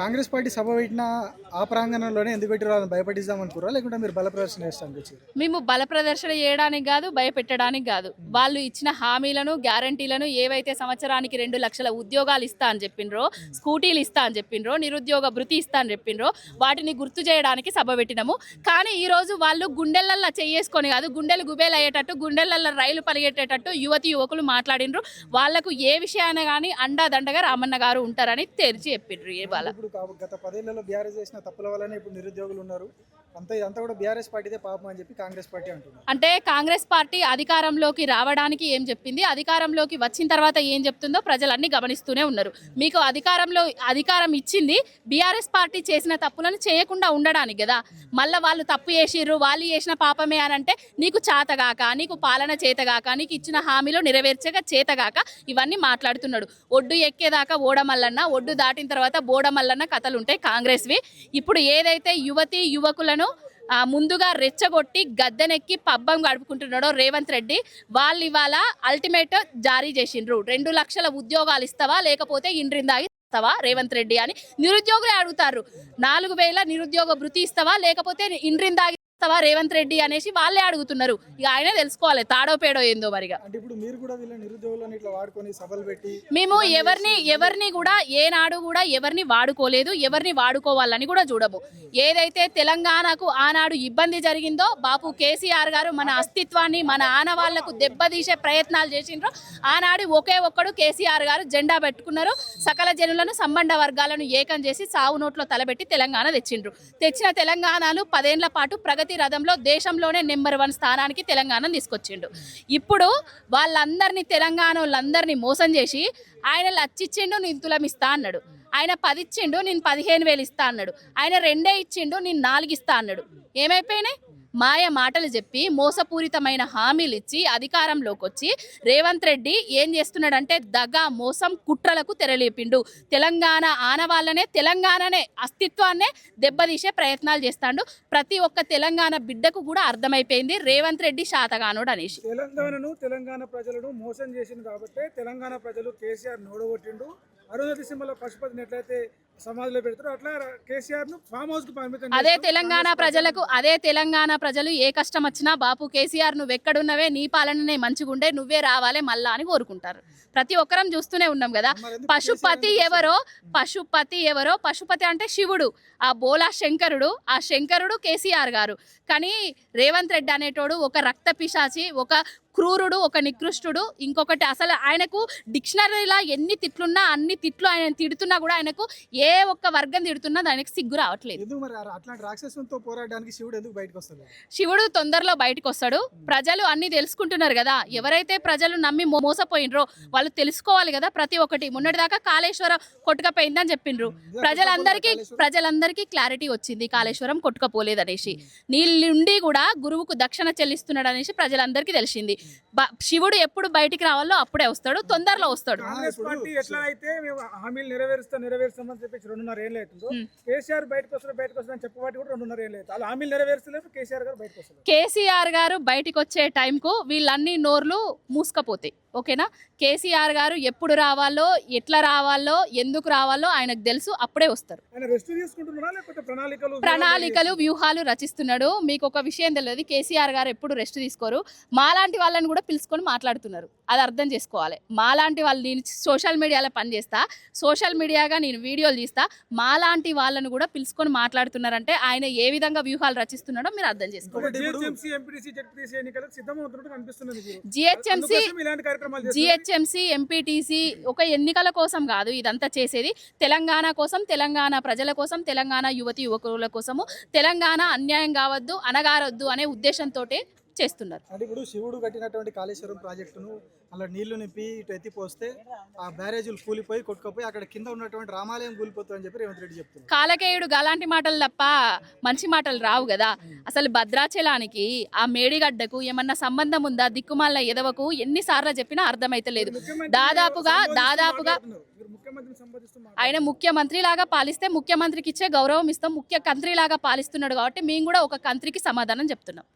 Congress party సభ పెట్టిన ఆ ప్రాంగణంలోనే ఎందుకు పెట్టారో భయపడిద్దాం అనుకురా, లేకుంటే మీరు బల ప్రదర్శన చేస్తాను వచ్చారు? మేము బల ప్రదర్శన చేయడానికి కాదు, భయపెట్టడానికి కాదు. వాళ్ళు ఇచ్చిన హామీలను, గ్యారంటీలను ఏవైతే సంవత్సరానికి 2 లక్షల ఉద్యోగాలు ఇస్తా అని చెప్పిండ్రో, స్కూటీలు ఇస్తా అని చెప్పిండ్రో, నిరుద్యోగ భృతి ఇస్తా అని చెప్పిండ్రో వాటిని గుర్తు చేయడానికి సభ పెట్టినాము. కానీ ఈరోజు వాళ్ళు గుండెలల్లో చెయ్యేసుకొని కాదు, గుండెలు గుబేలు అయ్యేటట్టు, గుండెలల్లో రైలు పరిగెట్టేటట్టు యువకులు మాట్లాడినరు. వాళ్లకు ఏ విషయాన్ని కానీ అండాదండగా రామన్న గారు ఉంటారని తెరిచి చెప్పిండ్రు. ఇవాళ గత 10 ఏళ్లలో బీఆర్ఎస్ చేసిన తప్పుల వల్లనే ఇప్పుడు నిరుద్యోగులు ఉన్నారు, అంతా కూడా బీఆర్ఎస్ పార్టీదే పాపం అని చెప్పి కాంగ్రెస్ పార్టీ అంటున్నారు. అంటే కాంగ్రెస్ పార్టీ అధికారంలోకి రావడానికి ఏం చెప్పింది, అధికారంలోకి వచ్చిన తర్వాత ఏం చెప్తుందో ప్రజలన్నీ గమనిస్తూనే ఉన్నారు. మీకు అధికారం ఇచ్చింది బీఆర్ఎస్ పార్టీ చేసిన తప్పులను చేయకుండా ఉండడానికి కదా. మళ్ళీ వాళ్ళు తప్పు చేసిర్రు, వాళ్ళు చేసిన పాపమే అని అంటే నీకు చేతగాక, నీకు పాలన చేతగాక, నీకు ఇచ్చిన హామీలో నెరవేర్చక చేతగాక ఇవన్నీ మాట్లాడుతున్నాడు. ఒడ్డు ఎక్కేదాకా ఓడమల్లన్న, ఒడ్డు దాటిన తర్వాత బోడమల్లన్న కథలు ఉంటాయి కాంగ్రెస్వి. ఇప్పుడు ఏదైతే యువకులను ముందుగా రెచ్చగొట్టి గద్దెనెక్కి పబ్బం గడుపుకుంటున్నాడో రేవంత్ రెడ్డి, వాళ్ళు ఇవాళ అల్టిమేట్ జారీ చేసిండ్రు. 2 లక్షల ఉద్యోగాలు ఇస్తావా లేకపోతే ఇండ్రిందాగి ఇస్తావా రేవంత్ రెడ్డి అని నిరుద్యోగులే అడుగుతారు. 4000 నిరుద్యోగ భృతి ఇస్తావా లేకపోతే ఇండ్రిందాగి ఇస్తావా రేవంత్ రెడ్డి అనేసి వాళ్ళే అడుగుతున్నారు. ఇక ఆయనే తెలుసుకోవాలి తాడో పేడో ఏందో మరిగా. మేము ఎవరిని కూడా ఏనాడు కూడా ఎవరిని వాడుకోలేదు, ఎవరిని వాడుకోవాలని కూడా చూడము. ఏదైతే తెలంగాణకు ఆనాడు ఇబ్బంది జరిగిందో బాపు కేసీఆర్ గారు మన అస్తిత్వాన్ని, మన ఆనవాళ్లకు దెబ్బతీసే ప్రయత్నాలు చేసిండ్రో ఆనాడు ఒకే ఒక్కడు కేసీఆర్ గారు జెండా పెట్టుకున్నారు. సకల జనులను, సంబంధ వర్గాలను ఏకం చేసి సావు నోట్లో తలబెట్టి తెలంగాణ తెచ్చిండ్రు. తెచ్చిన తెలంగాణను 10 ఏళ్ల పాటు ప్రగతి రథంలో దేశంలోనే నెంబర్ 1 స్థానానికి తెలంగాణ తీసుకొచ్చిండు. ఇప్పుడు తెలంగాణలందరినీ మోసం చేసి ఆయన లచ్చిచ్చిండు, నేను తులం ఇస్తా అన్నాడు. ఆయన 10 ఇచ్చిండు, నేను 15,000 ఇస్తా అన్నాడు. ఆయన 2 ఇచ్చిండు, నేను 4 ఇస్తా అన్నాడు. ఏమైపోయినాయి? మాయ మాటలు చెప్పి మోసపూరితమైన హామీలు ఇచ్చి అధికారంలోకి వచ్చి రేవంత్ రెడ్డి ఏం చేస్తున్నాడంటే దగా, మోసం, కుట్రలకు తెరలేపిండు. తెలంగాణ ఆనవాళ్ళనే, తెలంగాణనే అస్తిత్వాన్నే దెబ్బతీసే ప్రయత్నాలు చేస్తాడు. ప్రతి ఒక్క తెలంగాణ బిడ్డకు కూడా అర్థమైపోయింది రేవంత్ రెడ్డి శాతగానోడు అనేసి. తెలంగాణ ప్రజలను మోసం చేసింది కాబట్టి తెలంగాణ ప్రజలు కేసీఆర్ నోడగొట్టిండు. అరుణాచల్ సింహలో పశుపతిని ఎట్లయితే సమాధిలో పెడతారు అట్లా కేసీఆర్ ను ఫామ్ హౌస్ కు పరిమితం. అదే తెలంగాణ ప్రజలు ఏ కష్టం వచ్చినా బాపు కేసీఆర్ నువ్వు ఎక్కడున్నవే, నీ పాలననే మంచిగుండే, నువ్వే రావాలి మళ్ళా అని కోరుకుంటారు. ప్రతి ఒక్కరం చూస్తూనే ఉన్నాం కదా. పశుపతి ఎవరో పశుపతి అంటే శివుడు, ఆ బోలా శంకరుడు, ఆ శంకరుడు కేసీఆర్ గారు. కానీ రేవంత్ రెడ్డి అనేటోడు ఒక రక్త పిశాచి, ఒక క్రూరుడు, ఒక నికృష్టుడు. ఇంకొకటి అసలు ఆయనకు డిక్షనరీలా ఎన్ని తిట్లున్నా అన్ని తిట్లు ఆయన తిడుతున్నా కూడా ఆయనకు ఏ ఒక్క వర్గం తిడుతున్నా దానికి సిగ్గు రావట్లేదు. శివుడు తొందరలో బయటకు వస్తాడు. ప్రజలు అన్ని తెలుసుకుంటున్నారు కదా. ఎవరైతే ప్రజలు నమ్మి మోసపోయినరో వాళ్ళు తెలుసుకోవాలి కదా ప్రతి ఒక్కటి. మొన్నటిదాకా కాళేశ్వరం కొట్టుకపోయిందని చెప్పిండ్రు. ప్రజలందరికీ క్లారిటీ వచ్చింది కాళేశ్వరం కొట్టుకపోలేదు అనేసి. నీళ్ళుండి కూడా గురువుకు దక్షిణ చెల్లిస్తున్నాడు అనేసి ప్రజలందరికీ తెలిసింది. శివుడు ఎప్పుడు బయటికి రావాలో అప్పుడే వస్తాడు, తొందరలో వస్తాడు. కేసీఆర్ గారు బయటకు వచ్చే టైంకు వీళ్ళన్ని నోర్లు మూసుకపోతాయి. ఓకేనా? కేసీఆర్ గారు ఎప్పుడు రావాలో, ఎట్లా రావాలో, ఎందుకు రావాలో ఆయనకు తెలుసు. అప్పుడే వస్తారు. ప్రణాళికలు, వ్యూహాలు రచిస్తున్నాడు. మీకు ఒక విషయం తెలియదు, కేసీఆర్ గారు ఎప్పుడు రెస్ట్ తీసుకోరు. మాలాంటి వాళ్ళని కూడా పిలుచుకొని మాట్లాడుతున్నారు. అది అర్థం చేసుకోవాలి. మాలాంటి వాళ్ళు, నేను సోషల్ మీడియాలో పనిచేస్తా, సోషల్ మీడియాగా నేను వీడియోలు తీస్తా, మాలాంటి వాళ్ళను కూడా పిలుచుకొని మాట్లాడుతున్నారంటే ఆయన ఏ విధంగా వ్యూహాలు రచిస్తున్నాడో మీరు అర్థం చేసుకోవాలి. జిహెచ్ఎంసీ, ఎంపీటీసీ ఒక ఎన్నికల కోసం కాదు ఇదంతా చేసేది. తెలంగాణ కోసం, తెలంగాణ ప్రజల కోసం, తెలంగాణ యువకుల కోసము. తెలంగాణ అన్యాయం కావద్దు, అనగారొద్దు అనే ఉద్దేశంతో చేస్తున్నారు. అంటే ఇప్పుడు శివుడు కట్టినటువంటి కాళేశ్వరం ప్రాజెక్టును అలా నీళ్లు నింపి ఇటు ఎత్తిపోస్తే ఆ బ్యారేజీలు కూలిపోయి కొట్టుకుపోయి అక్కడ కింద ఉన్నటువంటి రామాలయం కూలిపోతుందని చెప్పి రేవంత్ రెడ్డి చెప్తున్నారు. కాలకేయుడు అలాంటి మాటలు తప్ప మంచి మాటలు రావు కదా. అసలు భద్రాచలానికి ఆ మేడిగడ్డకు ఏమన్నా సంబంధం ఉందా? దిక్కుమాల ఎదవకు ఎన్నిసార్లు చెప్పినా అర్థమైతలేదు. దాదాపుగా ఆయన ముఖ్యమంత్రి లాగా పాలిస్తే ముఖ్యమంత్రికి ఇచ్చే గౌరవం ఇస్తాం. ముఖ్య కంత్రి లాగా పాలిస్తున్నాడు కాబట్టి మేము కూడా ఒక కంత్రికి సమాధానం చెప్తున్నాం.